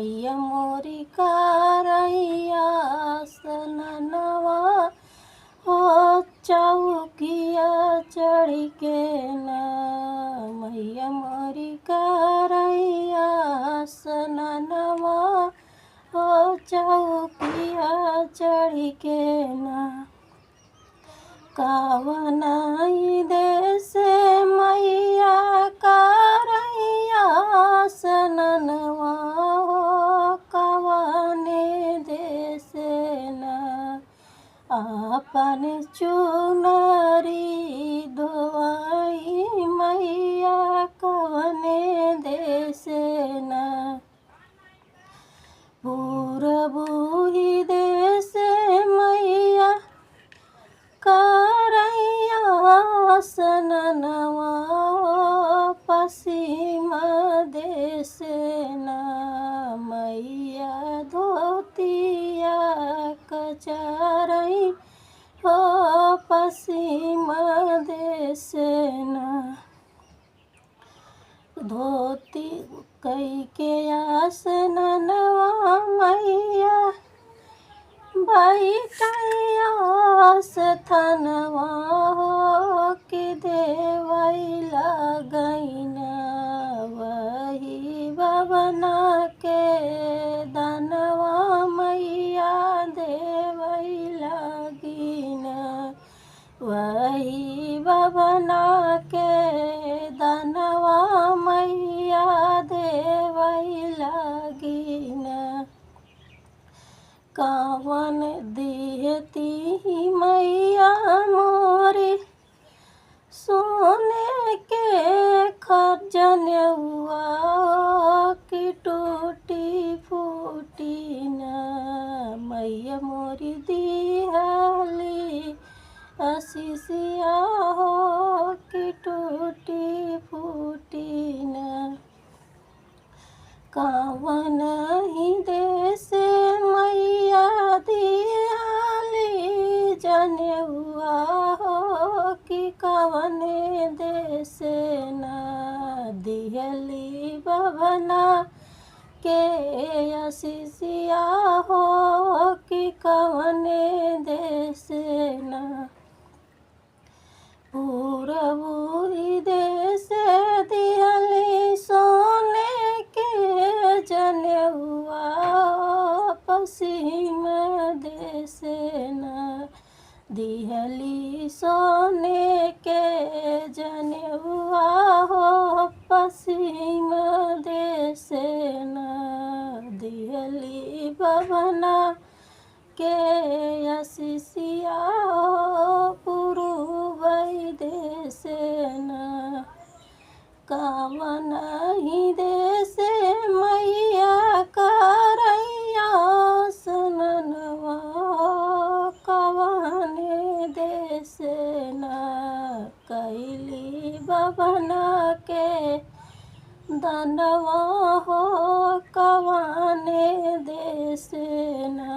मैया मोरी करैया सननवा हो चौकिया चढ़ के ना। मैया मोरी करैया सननवा हो चौकिया चढ़ के ना। कवनाई देश मैया करैया सननवा हो कवने देश ना। अपन चुनरी धोआई मैया कवने देश ना। पूरबुही देश मैया करैया सननवा पश्चिम देश ना। मैया धोतिया कचरई हो पश्चिम देश ना। धोती कई के आसनवा मैया बैठैया स्थनवा हो कि देवई लगैना। वही बबना के दनवा मैया देवई लगिना। वही बबना के दनवा मैया देवई लगिना। कवन देती मैया मोरी सोने के खजनवा की टूटी फूटी ना। मैया मोरी दिहली आशीषिया हो की टूटी फूटी ना। कवन ही देश मैया दिहली जनेउआ हो कि कवने देश ना। दिहली बभना के आशीषिया हो कि कवने देश ना। पूरबुही देश दिहली सोने के जनेउआ पश्चिम देश ना। दिहली सोने के जनेउआ हो पश्चिम देश ना। दिहली बभना के आशीषिया पूर्व देश ना। कवन ही देश मैया करैया सननवा कवने देश ना। कैली बबना के दनवा हो कवने देश ना।